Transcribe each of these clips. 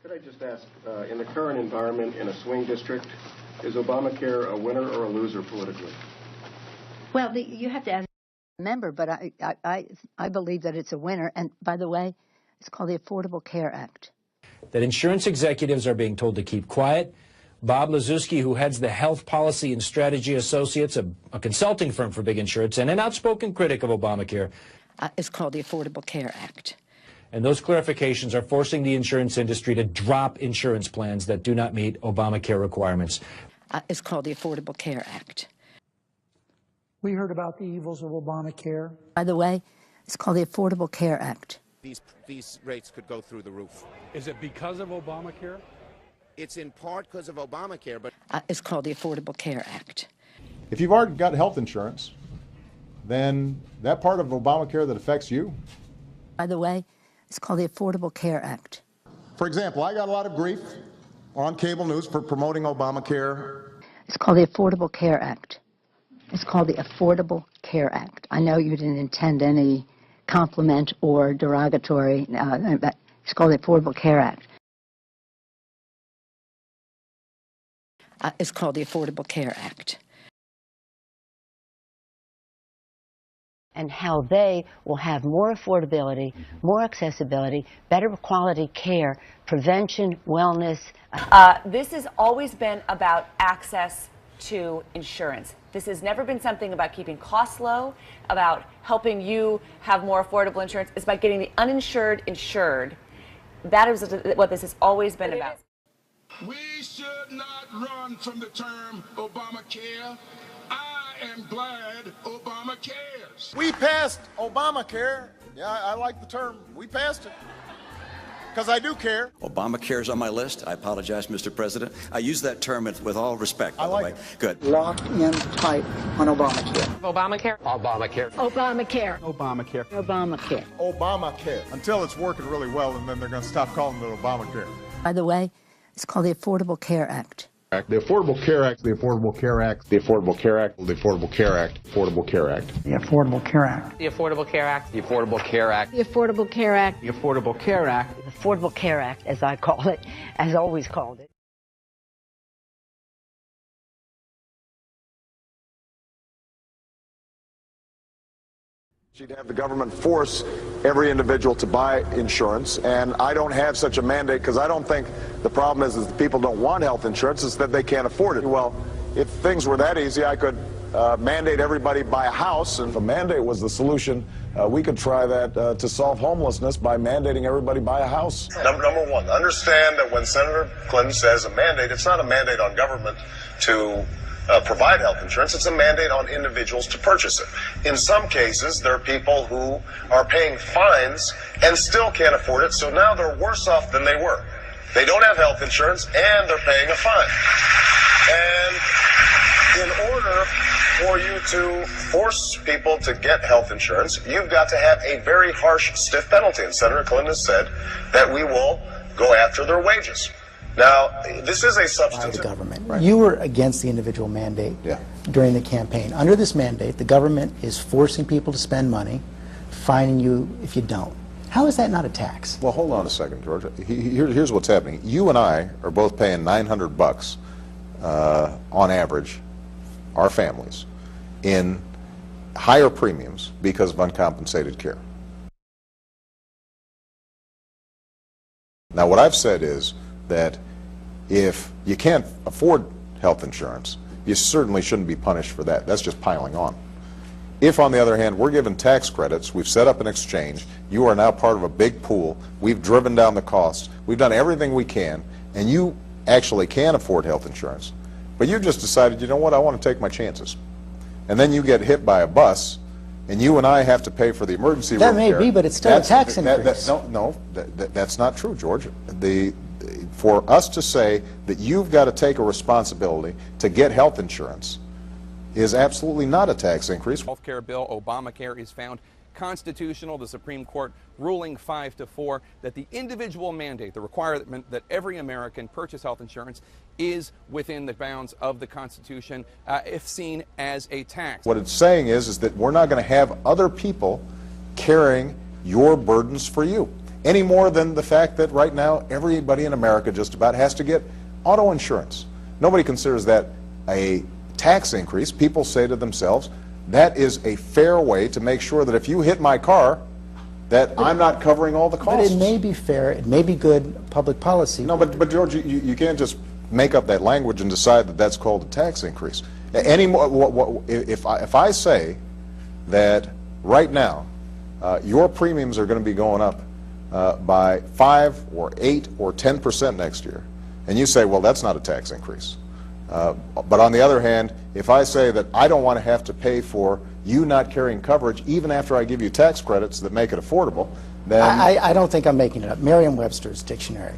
Could I just ask, in the current environment in a swing district, is Obamacare a winner or a loser politically? Well, you have to ask a member, but I believe that it's a winner. And by the way, it's called the Affordable Care Act. That insurance executives are being told to keep quiet. Bob Lazuski, who heads the Health Policy and Strategy Associates, a consulting firm for big insurance and an outspoken critic of Obamacare. It's called the Affordable Care Act. And those clarifications are forcing the insurance industry to drop insurance plans that do not meet Obamacare requirements. It's called the Affordable Care Act. We heard about the evils of Obamacare. By the way, it's called the Affordable Care Act. These rates could go through the roof. Is it because of Obamacare? It's in part because of Obamacare, but it's called the Affordable Care Act. If you've already got health insurance, then that part of Obamacare that affects you. By the way, it's called the Affordable Care Act. For example, I got a lot of grief on cable news for promoting Obamacare. It's called the Affordable Care Act. It's called the Affordable Care Act. I know you didn't intend any compliment or derogatory, but it's called the Affordable Care Act. It's called the Affordable Care Act. And how they will have more affordability, more accessibility, better quality care, prevention, wellness. This has always been about access to insurance. This has never been something about keeping costs low, about helping you have more affordable insurance. It's about getting the uninsured insured. That is what this has always been about. We should not run from the term Obamacare. I am glad Obama cares. We passed Obamacare. Yeah, I like the term. We passed it. Because I do care. Obamacare's on my list. I apologize, Mr. President. I use that term with all respect, by I like the way. it. Good. Lock in tight on Obamacare. Obamacare? Obamacare. Obamacare. Obamacare. Obamacare. Obamacare. Until it's working really well, and then they're going to stop calling it Obamacare. By the way, it's called the Affordable Care Act. The Affordable Care Act, the Affordable Care Act, the Affordable Care Act, the Affordable Care Act, Affordable Care Act. The Affordable Care Act. The Affordable Care Act. The Affordable Care Act. The Affordable Care Act. The Affordable Care Act. The Affordable Care Act, as I call it, as always called it. She'd have the government force every individual to buy insurance, and I don't have such a mandate because I don't think the problem is that people don't want health insurance, it's that they can't afford it. Well, if things were that easy, I could mandate everybody buy a house, and if a mandate was the solution, we could try that to solve homelessness by mandating everybody buy a house. Number one, understand that when Senator Clinton says a mandate, it's not a mandate on government to provide health insurance, it's a mandate on individuals to purchase it. In some cases, there are people who are paying fines and still can't afford it, so now they're worse off than they were. They don't have health insurance and they're paying a fine. And in order for you to force people to get health insurance, you've got to have a very harsh, stiff penalty. And Senator Clinton has said that we will go after their wages. Now, this is a substantive... By the government. Right. You were against the individual mandate during the campaign. Under this mandate, the government is forcing people to spend money, fining you if you don't. How is that not a tax? Well, hold on a second, George. Here's what's happening. You and I are both paying $900 on average, our families, in higher premiums because of uncompensated care. Now, what I've said is that if you can't afford health insurance, you certainly shouldn't be punished for that. That's just piling on. If, on the other hand, we're given tax credits, we've set up an exchange, you are now part of a big pool, we've driven down the costs, we've done everything we can, and you actually can afford health insurance, but you've just decided, you know what, I want to take my chances. And then you get hit by a bus, and you and I have to pay for the emergency room That may care. be, but it's still a tax increase. That's not true, George. For us to say that you've got to take a responsibility to get health insurance is absolutely not a tax increase. Healthcare bill, Obamacare, is found constitutional. The Supreme Court ruling 5-4 that the individual mandate, the requirement that every American purchase health insurance, is within the bounds of the Constitution if seen as a tax. What it's saying is that we're not going to have other people carrying your burdens for you. any more than the fact that right now everybody in America just about has to get auto insurance. Nobody considers that a tax increase. People say to themselves, that is a fair way to make sure that if you hit my car, that I'm not covering all the costs. But it may be fair, it may be good public policy. No, but George, you can't just make up that language and decide that that's called a tax increase. If I say that right now your premiums are going to be going up by 5 or 8 or 10% next year, and you say, well, that's not a tax increase. But on the other hand, if I say that I don't want to have to pay for you not carrying coverage even after I give you tax credits that make it affordable, then... I don't think I'm making it up. Merriam-Webster's dictionary.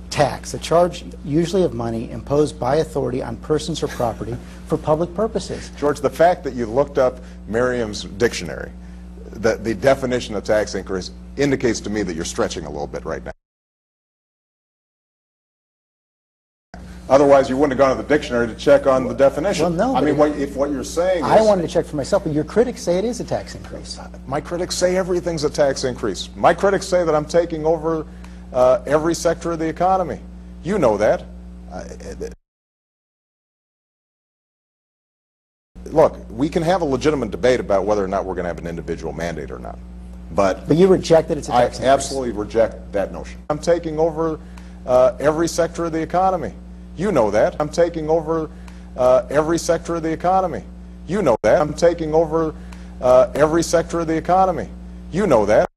Tax, a charge usually of money imposed by authority on persons or property for public purposes. George, the fact that you looked up Merriam's dictionary, the definition of tax increase, indicates to me that you're stretching a little bit right now. Otherwise, you wouldn't have gone to the dictionary to check on the definition. Well, no. I mean, if what you're saying is... I wanted to check for myself, but your critics say it is a tax increase. My critics say everything's a tax increase. My critics say that I'm taking over every sector of the economy. You know that. Look, we can have a legitimate debate about whether or not we're going to have an individual mandate or not. But you reject that it's a tax increase. I absolutely reject that notion. I'm taking over every sector of the economy. You know that. I'm taking over every sector of the economy. You know that. I'm taking over every sector of the economy. You know that.